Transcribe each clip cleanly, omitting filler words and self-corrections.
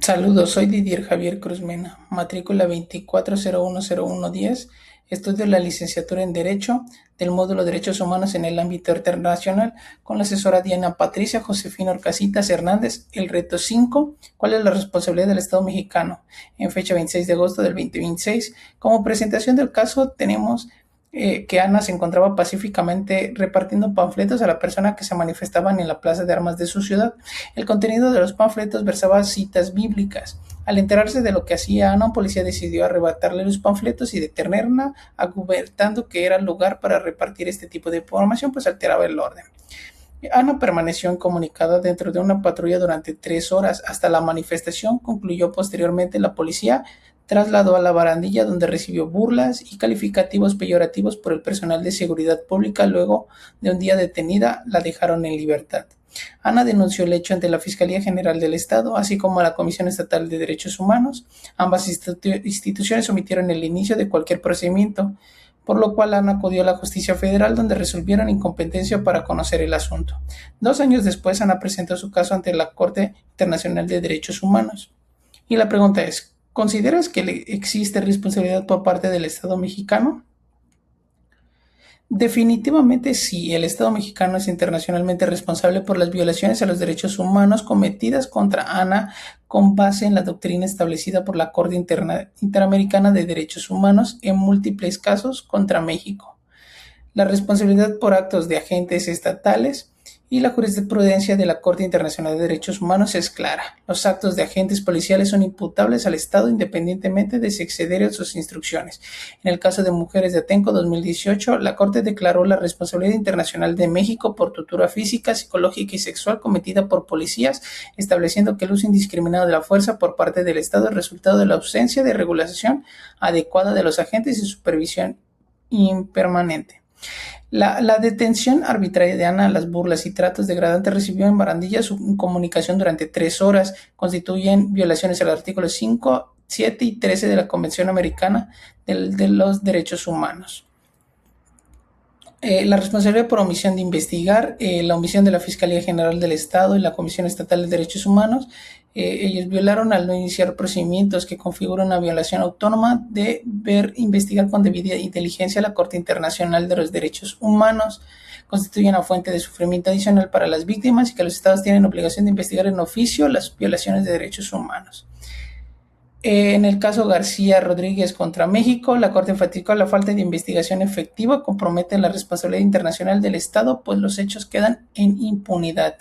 Saludos, soy Didier Javier Cruz Mena, matrícula 24010110. Estudio la licenciatura en Derecho del módulo Derechos Humanos en el ámbito internacional con la asesora Diana Patricia Josefina Orcasitas Hernández. El reto 5, ¿cuál es la responsabilidad del Estado mexicano? En fecha 26 de agosto del 2026. Como presentación del caso tenemos que Ana se encontraba pacíficamente repartiendo panfletos a la persona que se manifestaban en la plaza de armas de su ciudad. El contenido de los panfletos versaba citas bíblicas. Al enterarse de lo que hacía Ana, un policía decidió arrebatarle los panfletos y detenerla, argumentando que era el lugar para repartir este tipo de información, pues alteraba el orden. Ana permaneció incomunicada dentro de una patrulla durante 3 horas. Hasta la manifestación concluyó. Posteriormente, la policía trasladó a la barandilla, donde recibió burlas y calificativos peyorativos por el personal de seguridad pública. Luego de un día detenida, la dejaron en libertad. Ana denunció el hecho ante la Fiscalía General del Estado, así como a la Comisión Estatal de Derechos Humanos. Ambas instituciones omitieron el inicio de cualquier procedimiento, por lo cual Ana acudió a la Justicia Federal, donde resolvieron incompetencia para conocer el asunto. 2 años después, Ana presentó su caso ante la Corte Internacional de Derechos Humanos. Y la pregunta es, ¿consideras que existe responsabilidad por parte del Estado mexicano? Definitivamente sí, el Estado mexicano es internacionalmente responsable por las violaciones a los derechos humanos cometidas contra Ana con base en la doctrina establecida por la Corte Interamericana de Derechos Humanos en múltiples casos contra México. La responsabilidad por actos de agentes estatales y la jurisprudencia de la Corte Internacional de Derechos Humanos es clara. Los actos de agentes policiales son imputables al Estado independientemente de si excedieron sus instrucciones. En el caso de Mujeres de Atenco 2018, la Corte declaró la responsabilidad internacional de México por tortura física, psicológica y sexual cometida por policías, estableciendo que el uso indiscriminado de la fuerza por parte del Estado es resultado de la ausencia de regulación adecuada de los agentes y supervisión impermanente. La detención arbitraria de Ana, las burlas y tratos degradantes recibió en barandilla su comunicación durante 3 horas, constituyen violaciones al artículo 5, 7 y 13 de la Convención Americana de los Derechos Humanos. La responsabilidad por omisión de investigar, la omisión de la Fiscalía General del Estado y la Comisión Estatal de Derechos Humanos. Ellos violaron al no iniciar procedimientos que configuran una violación autónoma de investigar con debida inteligencia la Corte Internacional de los Derechos Humanos. Constituyen una fuente de sufrimiento adicional para las víctimas y que los estados tienen obligación de investigar en oficio las violaciones de derechos humanos. En el caso García Rodríguez contra México, la Corte enfatizó la falta de investigación efectiva compromete la responsabilidad internacional del Estado, pues los hechos quedan en impunidad.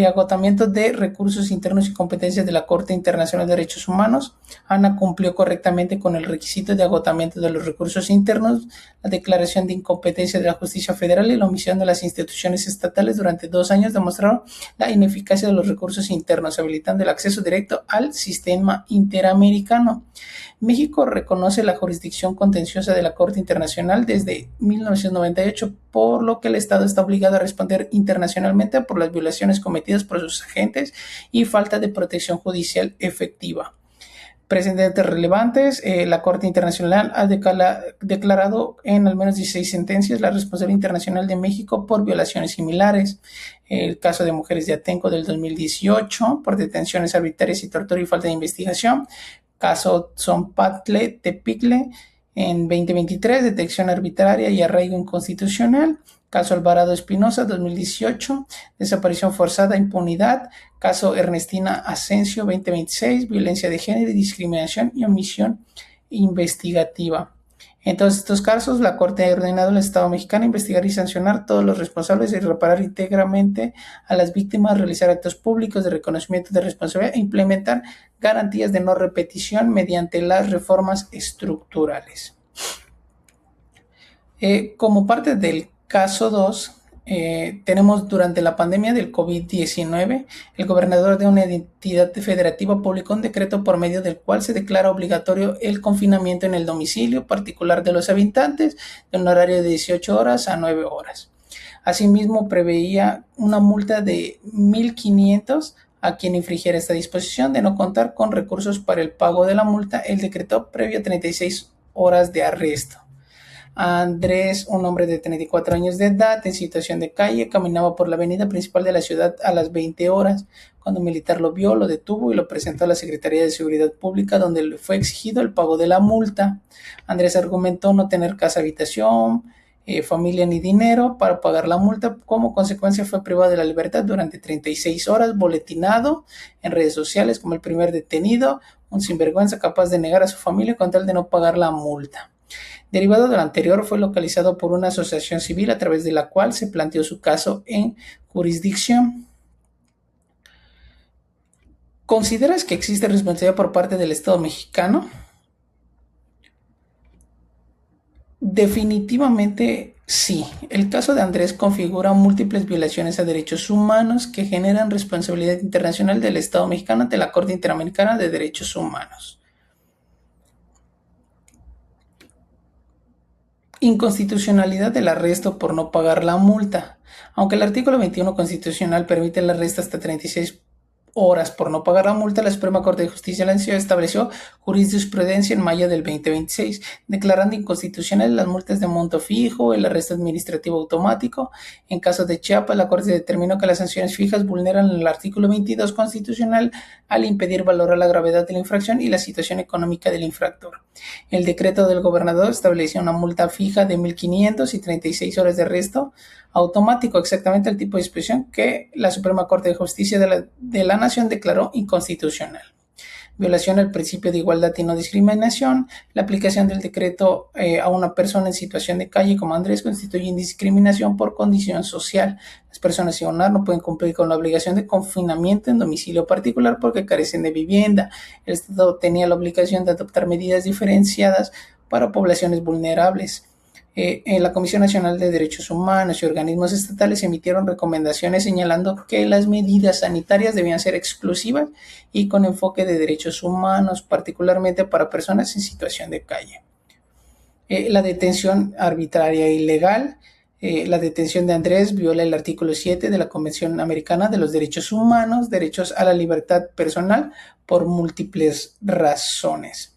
Agotamiento de recursos internos y competencias de la Corte Internacional de Derechos Humanos. Ana cumplió correctamente con el requisito de agotamiento de los recursos internos, la declaración de incompetencia de la Justicia Federal y la omisión de las instituciones estatales durante 2 años demostraron la ineficacia de los recursos internos, habilitando el acceso directo al sistema interamericano. México reconoce la jurisdicción contenciosa de la Corte Internacional desde 1998, por lo que el Estado está obligado a responder internacionalmente por las violaciones cometidas por sus agentes y falta de protección judicial efectiva. Precedentes relevantes, la Corte Internacional ha declarado en al menos 16 sentencias la responsabilidad internacional de México por violaciones similares. El caso de Mujeres de Atenco del 2018 por detenciones arbitrarias y tortura y falta de investigación. Caso Zompatle Tepicle en 2023, detección arbitraria y arraigo inconstitucional. Caso Alvarado Espinosa 2018, desaparición forzada, impunidad. Caso Ernestina Asensio 2026, violencia de género y discriminación y omisión investigativa. En todos estos casos, la Corte ha ordenado al Estado mexicano investigar y sancionar todos los responsables y reparar íntegramente a las víctimas, realizar actos públicos de reconocimiento de responsabilidad e implementar garantías de no repetición mediante las reformas estructurales. Como parte del caso 2, tenemos durante la pandemia del COVID-19, el gobernador de una entidad federativa publicó un decreto por medio del cual se declara obligatorio el confinamiento en el domicilio particular de los habitantes de un horario de 18 horas a 9 horas. Asimismo, preveía una multa de 1,500 a quien infringiera esta disposición. De no contar con recursos para el pago de la multa, el decreto previo a 36 horas de arresto. Andrés, un hombre de 34 años de edad, en situación de calle, caminaba por la avenida principal de la ciudad a las 20 horas. Cuando un militar lo vio, lo detuvo y lo presentó a la Secretaría de Seguridad Pública, donde le fue exigido el pago de la multa. Andrés argumentó no tener casa habitación, familia ni dinero para pagar la multa. Como consecuencia fue privado de la libertad durante 36 horas, boletinado en redes sociales como el primer detenido, un sinvergüenza capaz de negar a su familia con tal de no pagar la multa. Derivado de lo anterior, fue localizado por una asociación civil a través de la cual se planteó su caso en jurisdicción. ¿Consideras que existe responsabilidad por parte del Estado mexicano? Definitivamente sí. El caso de Andrés configura múltiples violaciones a derechos humanos que generan responsabilidad internacional del Estado mexicano ante la Corte Interamericana de Derechos Humanos. Inconstitucionalidad del arresto por no pagar la multa. Aunque el artículo 21 constitucional permite el arresto hasta 36 horas por no pagar la multa, la Suprema Corte de Justicia de la Nación estableció jurisprudencia en mayo del 2026, declarando inconstitucionales las multas de monto fijo, el arresto administrativo automático. En caso de Chiapas, la Corte determinó que las sanciones fijas vulneran el artículo 22 constitucional al impedir valorar la gravedad de la infracción y la situación económica del infractor. El decreto del gobernador estableció una multa fija de 1.500 y 36 horas de arresto automático, exactamente el tipo de disposición que la Suprema Corte de Justicia de la Nación declaró inconstitucional. Violación al principio de igualdad y no discriminación. La aplicación del decreto a una persona en situación de calle como Andrés constituye discriminación por condición social. Las personas sin hogar no pueden cumplir con la obligación de confinamiento en domicilio particular porque carecen de vivienda. El Estado tenía la obligación de adoptar medidas diferenciadas para poblaciones vulnerables. La Comisión Nacional de Derechos Humanos y organismos estatales emitieron recomendaciones señalando que las medidas sanitarias debían ser exclusivas y con enfoque de derechos humanos, particularmente para personas en situación de calle. La detención arbitraria e ilegal. La detención de Andrés viola el artículo 7 de la Convención Americana de los Derechos Humanos, derechos a la libertad personal, por múltiples razones.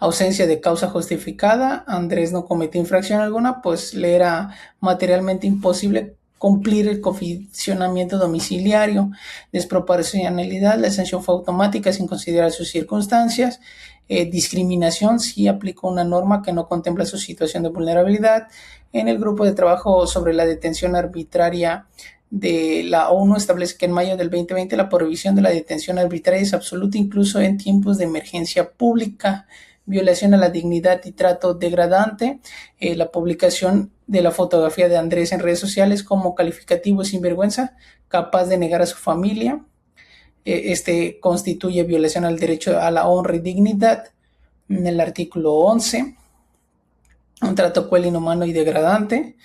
Ausencia de causa justificada. Andrés no cometió infracción alguna, pues le era materialmente imposible cumplir el confinamiento domiciliario. Desproporcionalidad. La sanción fue automática sin considerar sus circunstancias. Discriminación. Sí aplicó una norma que no contempla su situación de vulnerabilidad. En el grupo de trabajo sobre la detención arbitraria de la ONU establece que en mayo del 2020 la prohibición de la detención arbitraria es absoluta incluso en tiempos de emergencia pública. Violación a la dignidad y trato degradante. La publicación de la fotografía de Andrés en redes sociales como calificativo sinvergüenza, capaz de negar a su familia. Este constituye violación al derecho a la honra y dignidad. En el artículo 11, un trato cruel, inhumano y degradante.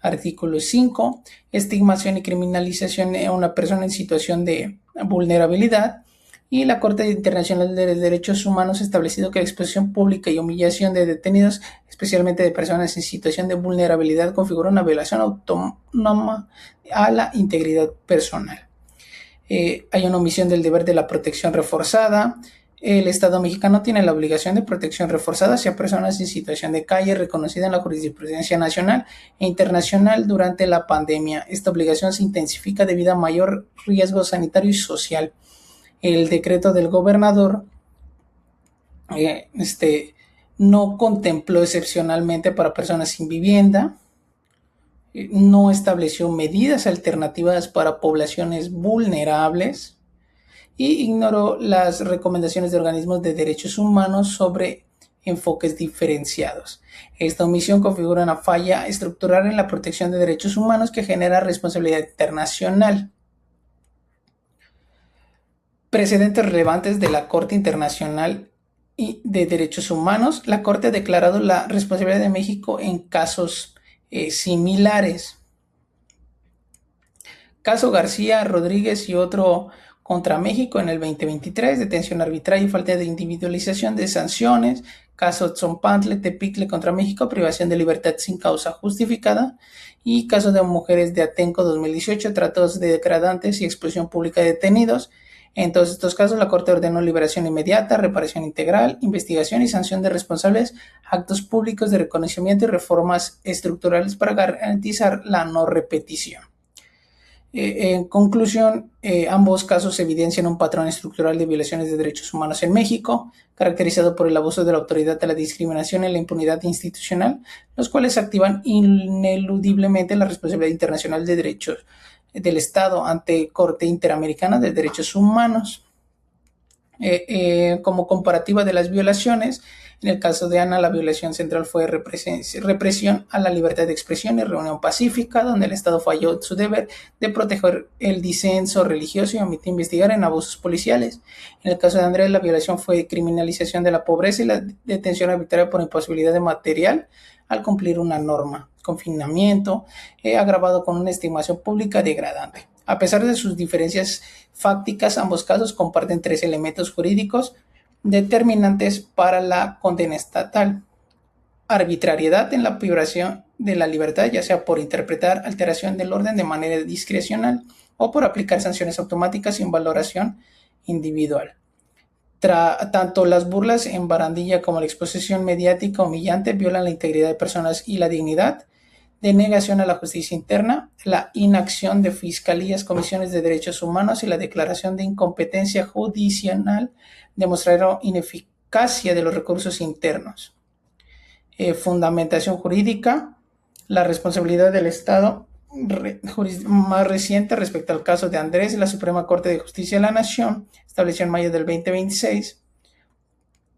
Artículo 5, estigmación y criminalización a una persona en situación de vulnerabilidad. Y la Corte Internacional de Derechos Humanos ha establecido que la exposición pública y humillación de detenidos, especialmente de personas en situación de vulnerabilidad, configura una violación autónoma a la integridad personal. Hay una omisión del deber de la protección reforzada. El Estado mexicano tiene la obligación de protección reforzada hacia personas en situación de calle reconocida en la jurisprudencia nacional e internacional durante la pandemia. Esta obligación se intensifica debido a mayor riesgo sanitario y social. El decreto del gobernador no contempló excepcionalmente para personas sin vivienda, no estableció medidas alternativas para poblaciones vulnerables y ignoró las recomendaciones de organismos de derechos humanos sobre enfoques diferenciados. Esta omisión configura una falla estructural en la protección de derechos humanos que genera responsabilidad internacional. Precedentes relevantes de la Corte Internacional de Derechos Humanos. La Corte ha declarado la responsabilidad de México en casos similares. Caso García Rodríguez y otro contra México en el 2023, detención arbitraria y falta de individualización de sanciones. Caso Tzompantle, Tepicle contra México, privación de libertad sin causa justificada. Y caso de mujeres de Atenco 2018, tratos de degradantes y exposición pública de detenidos. En todos estos casos, la Corte ordenó liberación inmediata, reparación integral, investigación y sanción de responsables, actos públicos de reconocimiento y reformas estructurales para garantizar la no repetición. En conclusión, ambos casos evidencian un patrón estructural de violaciones de derechos humanos en México, caracterizado por el abuso de la autoridad, de la discriminación y la impunidad institucional, los cuales activan ineludiblemente la responsabilidad internacional de derechos del Estado ante Corte Interamericana de Derechos Humanos. Como comparativa de las violaciones, en el caso de Ana, la violación central fue represión a la libertad de expresión y reunión pacífica, donde el Estado falló su deber de proteger el disenso religioso y omitió investigar en abusos policiales. En el caso de Andrés, la violación fue criminalización de la pobreza y la detención arbitraria por imposibilidad de material al cumplir una norma, confinamiento, agravado con una estimación pública degradante. A pesar de sus diferencias fácticas, ambos casos comparten 3 elementos jurídicos determinantes para la condena estatal: arbitrariedad en la privación de la libertad, ya sea por interpretar alteración del orden de manera discrecional o por aplicar sanciones automáticas sin valoración individual. Tanto las burlas en barandilla como la exposición mediática humillante violan la integridad de personas y la dignidad, denegación a la justicia interna, la inacción de fiscalías, comisiones de derechos humanos y la declaración de incompetencia judicial demostraron ineficacia de los recursos internos. Fundamentación jurídica, la responsabilidad del Estado más reciente respecto al caso de Andrés, la Suprema Corte de Justicia de la Nación estableció en mayo del 2026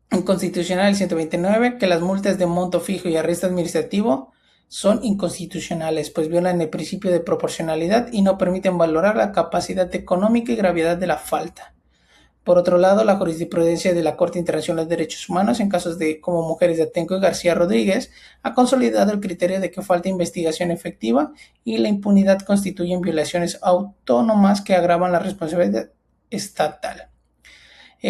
en Constitucional 129 que las multas de monto fijo y arresto administrativo son inconstitucionales, pues violan el principio de proporcionalidad y no permiten valorar la capacidad económica y gravedad de la falta. Por otro lado, la jurisprudencia de la Corte Internacional de Derechos Humanos en casos como Mujeres de Atenco y García Rodríguez ha consolidado el criterio de que falta investigación efectiva y la impunidad constituyen violaciones autónomas que agravan la responsabilidad estatal.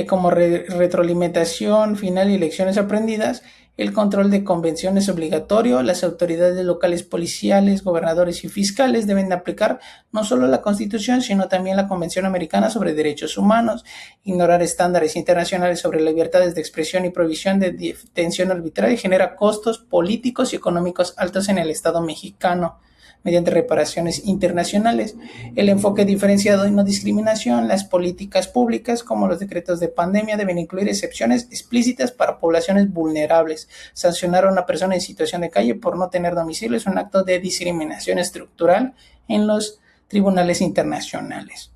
Como retroalimentación final y lecciones aprendidas, el control de convención es obligatorio. Las autoridades locales, policiales, gobernadores y fiscales deben aplicar no solo la Constitución, sino también la Convención Americana sobre Derechos Humanos. Ignorar estándares internacionales sobre libertades de expresión y prohibición de detención arbitraria genera costos políticos y económicos altos en el Estado mexicano mediante reparaciones internacionales. El enfoque diferenciado y no discriminación, las políticas públicas como los decretos de pandemia deben incluir excepciones explícitas para poblaciones vulnerables. Sancionar a una persona en situación de calle por no tener domicilio es un acto de discriminación estructural en los tribunales internacionales.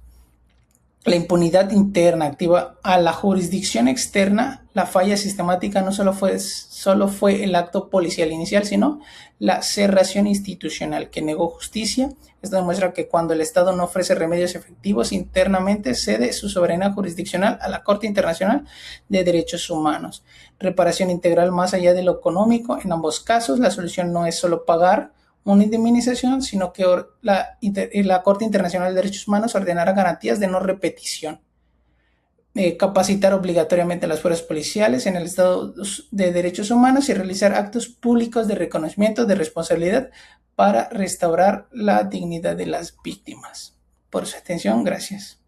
La impunidad interna activa a la jurisdicción externa. La falla sistemática no solo fue el acto policial inicial, sino la cerración institucional que negó justicia. Esto demuestra que cuando el Estado no ofrece remedios efectivos internamente, cede su soberanía jurisdiccional a la Corte Internacional de Derechos Humanos. Reparación integral más allá de lo económico. En ambos casos, la solución no es solo pagar una indemnización, sino que la Corte Internacional de Derechos Humanos ordenará garantías de no repetición. Capacitar obligatoriamente a las fuerzas policiales en el Estado de Derechos Humanos y realizar actos públicos de reconocimiento de responsabilidad para restaurar la dignidad de las víctimas. Por su atención, gracias.